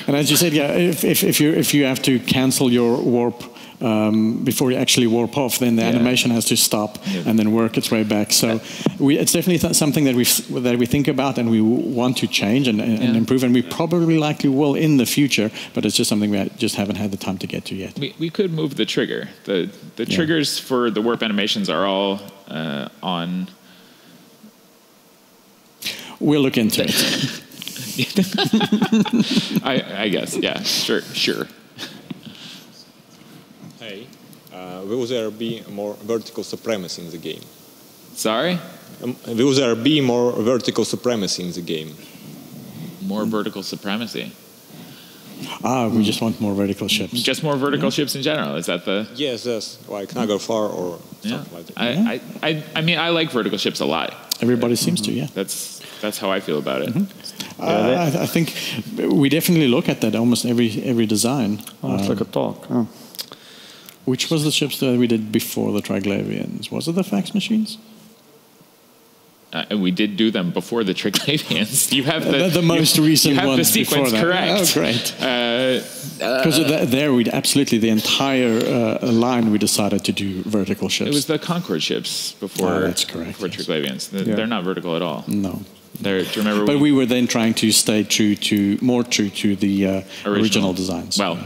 And as you said, yeah, if you have to cancel your warp before you actually warp off, then the animation has to stop and then work its way back. So it's definitely something that we think about and we want to change and improve, and we probably likely will in the future, but it's just something we just haven't had the time to get to yet. We could move the trigger. The triggers for the warp animations are all on... We'll look into it. I guess, yeah, sure. Hey, will there be more vertical supremacy in the game? Sorry? Will there be more vertical supremacy in the game? More vertical supremacy? We just want more vertical ships. Just more vertical ships in general, is that the... Yes, like Nagarfar or something like that. I like vertical ships a lot. Everybody seems to, yeah. That's how I feel about it. I think we definitely look at that almost every design. It's like a talk. Oh. Which was the ships that we did before the Triglavians? Was it the fax machines? And we did do them before the Triglavians. You have the most recent you have ones the sequence before that. correct. Oh, great. Because there we absolutely, the entire line we decided to do vertical ships. It was the Concorde ships before, that's correct, before Triglavians. They're not vertical at all. No. Do you remember? But we were then trying to stay more true to the original designs. Well,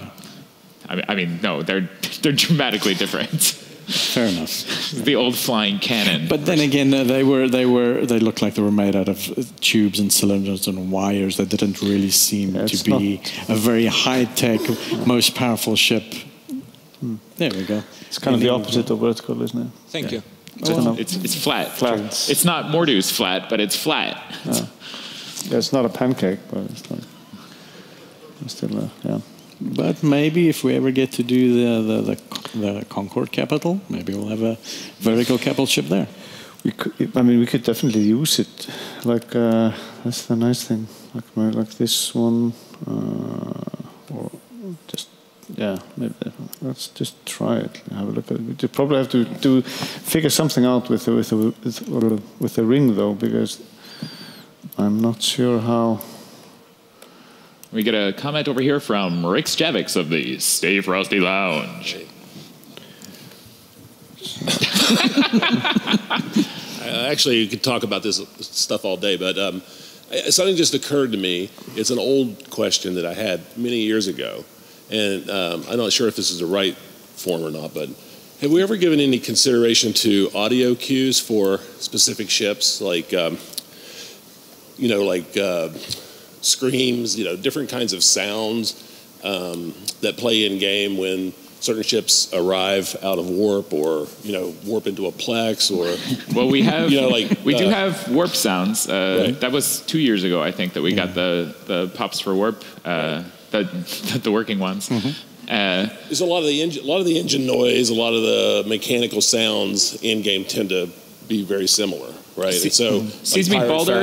I mean, no, they're dramatically different. Fair enough. The old flying cannon. But then again, they looked like they were made out of tubes and cylinders and wires. That didn't really seem to be a very high-tech, most powerful ship. There we go. It's kind of the opposite of vertical, isn't it? Thank you. It's flat. It's not Mordu's flat, but it's flat. Yeah, it's not a pancake, but it's like still, yeah. But maybe if we ever get to do the Concorde capital, maybe we'll have a vertical capital ship there. We could definitely use it. Like that's the nice thing. Like this one, or just maybe let's just try it. Have a look at it. We probably have to figure something out with the ring though, because I'm not sure how. We get a comment over here from Rick Javix of the Stay Frosty Lounge. Actually, you could talk about this stuff all day, but something just occurred to me. It's an old question that I had many years ago, and I'm not sure if this is the right form or not, but have we ever given any consideration to audio cues for specific ships, like, screams, different kinds of sounds that play in game when certain ships arrive out of warp, or warp into a plex, or well, we have we do have warp sounds. Right. That was 2 years ago, I think, that we got the pops for warp, the working ones. There's a lot of the engine noise, a lot of the mechanical sounds in game tend to be very similar. Right, so Seesmeek Balder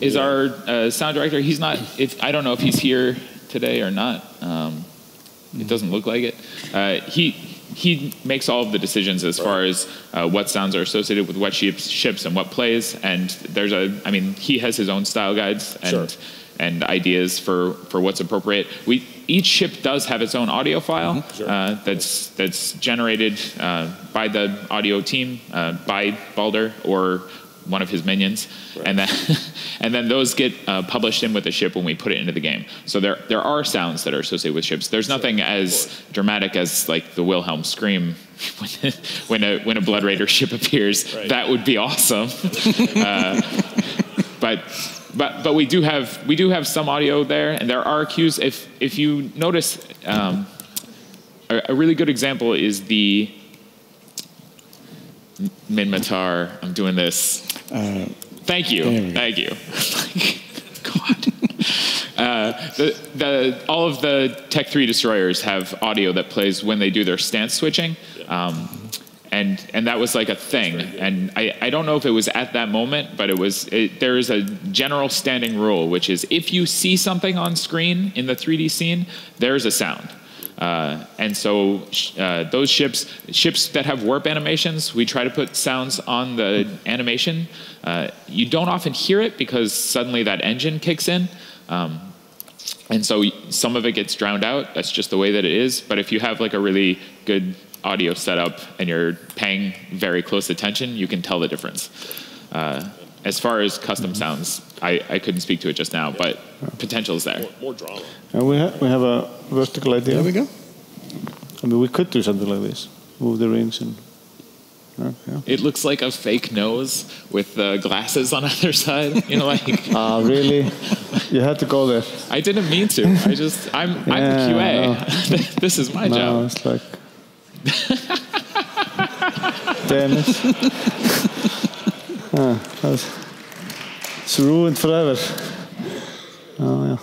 is our sound director. He's not. I don't know if he's here today or not. It doesn't look like it. He makes all of the decisions as far as what sounds are associated with what ships and what plays. And he has his own style guides and ideas for what's appropriate. Each ship does have its own audio file that's generated by the audio team, by Balder or one of his minions, and then those get published in with the ship when we put it into the game. So there are sounds that are associated with ships. There's nothing as dramatic as like the Wilhelm scream when a Blood Raider ship appears. Right. That would be awesome. But we do have some audio there, and there are cues. If you notice, a really good example is the Minmatar. I'm doing this. Thank you. God. All of the Tech 3 destroyers have audio that plays when they do their stance switching. And that was like a thing. And I don't know if it was at that moment, but there is a general standing rule, which is if you see something on screen in the 3D scene, there's a sound. And so those ships that have warp animations, we try to put sounds on the animation. You don't often hear it because suddenly that engine kicks in. And so some of it gets drowned out. That's just the way that it is. But if you have like a really good audio setup and you're paying very close attention, you can tell the difference. As far as custom sounds, I couldn't speak to it just now, but potential is there. More drama. We have a vertical idea. There we go. I mean, we could do something like this. Move the rings and... yeah. It looks like a fake nose with glasses on either side. Really? You had to go there. I didn't mean to. I'm the QA. No. This is my job. No, it's like... Damn it. It's ruined forever. Oh, yeah.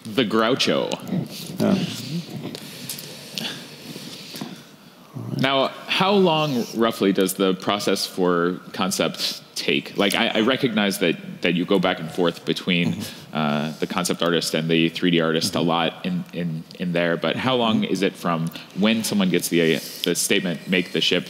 The Groucho. Yeah. Now, how long roughly does the process for concept take? Like, I recognize that you go back and forth between the concept artist and the 3D artist a lot in there, but how long is it from when someone gets the statement, make the ship,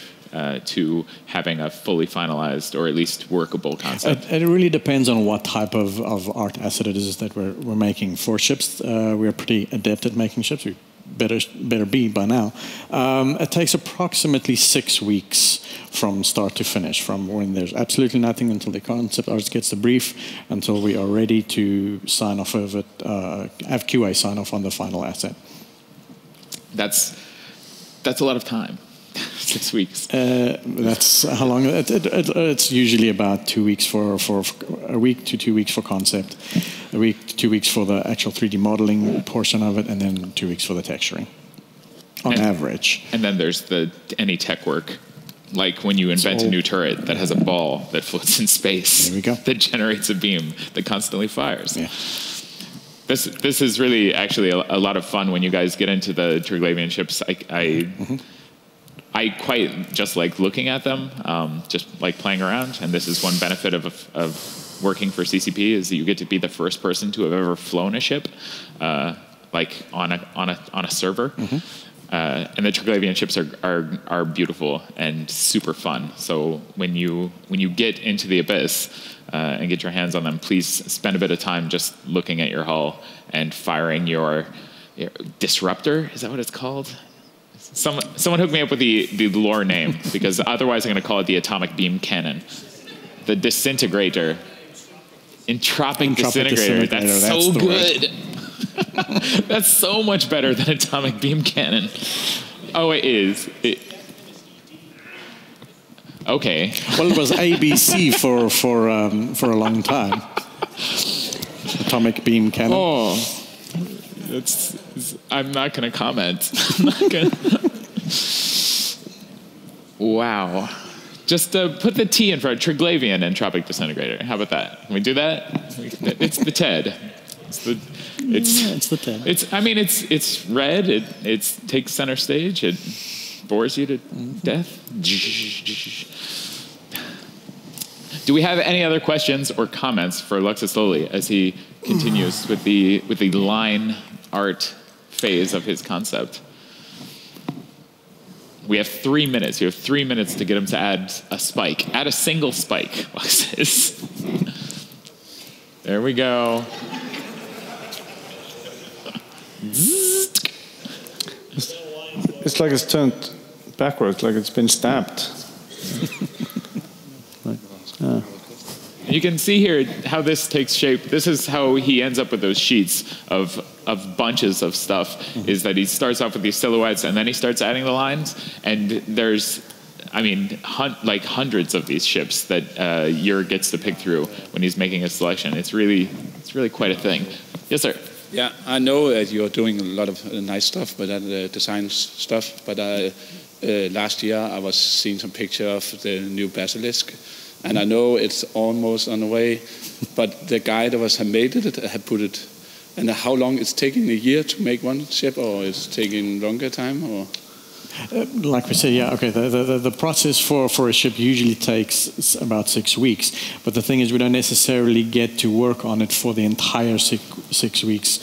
to having a fully finalized or at least workable concept? It really depends on what type of art asset it is that we're making. For ships, we're pretty adept at making ships. We better be by now. It takes approximately 6 weeks from start to finish, from when there's absolutely nothing until the concept artist gets the brief, until we are ready to sign off of it, have QA sign off on the final asset. That's a lot of time. 6 weeks. That's how long. It's usually about 2 weeks for a week to 2 weeks for concept, a week to 2 weeks for the actual 3D modeling portion of it, and then 2 weeks for the texturing, on average. And then there's any tech work, like when you invent a new turret that has a ball that floats in space. There we go. That generates a beam that constantly fires. Yeah. This is really actually a lot of fun when you guys get into the Triglavian ships. I quite just like looking at them, just like playing around. And this is one benefit of working for CCP, is that you get to be the first person to have ever flown a ship, like on a server. And the Triglavian ships are beautiful and super fun. So when you get into the Abyss and get your hands on them, please spend a bit of time just looking at your hull and firing your disruptor. Is that what it's called? Someone hook me up with the lore name, because otherwise I'm going to call it the atomic beam cannon. The disintegrator. Entropic disintegrator. That's so good. That's so much better than atomic beam cannon. Oh, it is. Okay. Well, it was ABC for a long time. Atomic beam cannon. Oh. I'm not going to comment. Wow. Just put the T in front. Triglavian entropic disintegrator. How about that? Can we do that? It's the TED. It's the TED. It's red. It takes center stage. It bores you to death. Do we have any other questions or comments for Luxus Lowly as he continues with the line art phase of his concept? We have 3 minutes. You have 3 minutes to get him to add a spike. Add a single spike, Luxus. There we go. It's like it's turned backwards, like it's been stabbed. You can see here how this takes shape. This is how he ends up with those sheets of bunches of stuff, is that he starts off with these silhouettes and then he starts adding the lines. And there's, like hundreds of these ships that Jur gets to pick through when he's making a selection. It's really quite a thing. Yes, sir. Yeah, I know that you're doing a lot of nice stuff, but design stuff. But last year I was seeing some picture of the new Basilisk. And I know it's almost on the way, but the guy that had made it had put it. And how long it's taking a year to make one ship, or it's taking longer time, or? Like we said, yeah, okay. The process for a ship usually takes about 6 weeks, but the thing is, we don't necessarily get to work on it for the entire 6 weeks.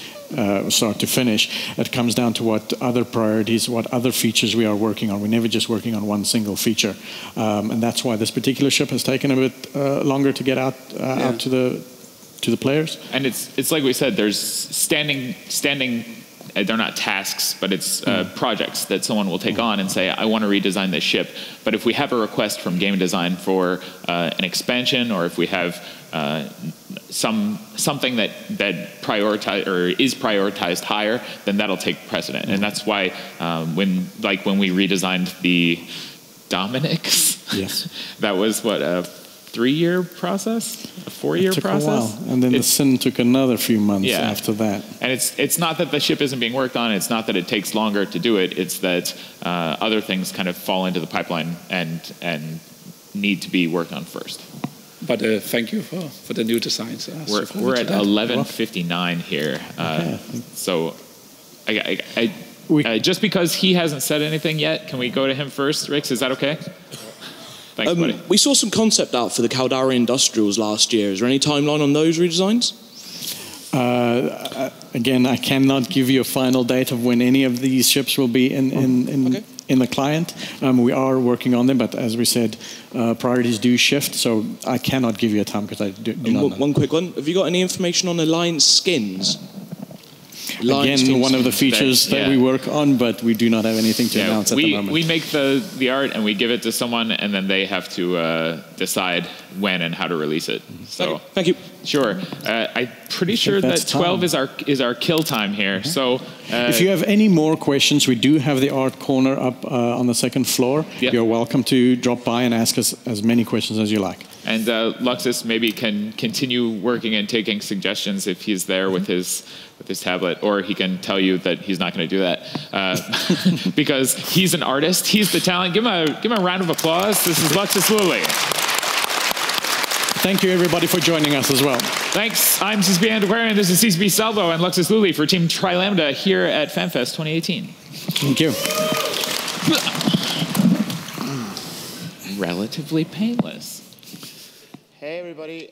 Start to finish. It comes down to what other priorities, what other features we are working on. We're never just working on one single feature, and that's why this particular ship has taken a bit longer to get out to the players. And it's like we said. There's standing. They're not tasks, but it's projects that someone will take on and say, I want to redesign this ship. But if we have a request from game design for an expansion, or if we have something that prioritize or is prioritized higher, then that'll take precedent. And that's why when we redesigned the Dominics, yes, that was what a 3-year process, a 4-year process. A while. And then the Sin took another few months after that. And it's not that the ship isn't being worked on. It's not that it takes longer to do it. It's that other things kind of fall into the pipeline and need to be worked on first. But thank you for the new designs. We're at 11:59 here. So just because he hasn't said anything yet, can we go to him first, Rix? Is that okay? Thanks, buddy. We saw some concept art for the Caldari Industrials last year. Is there any timeline on those redesigns? Again, I cannot give you a final date of when any of these ships will be in the client. We are working on them, but as we said, priorities do shift, so I cannot give you a time because I do not know. One quick one. Have you got any information on Alliance skins? Again, one of the features that we work on, but we do not have anything to announce at the moment. We make the art and we give it to someone, and then they have to decide when and how to release it. So thank you. Sure. I'm pretty sure that 12 is our kill time here. So if you have any more questions, we do have the art corner up on the second floor. Yep. You're welcome to drop by and ask us as many questions as you like. And Luxus maybe can continue working and taking suggestions if he's there with his tablet, or he can tell you that he's not going to do that because he's an artist. He's the talent. Give him a round of applause. This is Luxus Luley. Thank you, everybody, for joining us as well. Thanks. I'm CCP Antiquarian. This is CCP Salvo and Luxus Luley for Team Tri-Lambda here at FanFest 2018. Thank you. Relatively painless. Hey, everybody.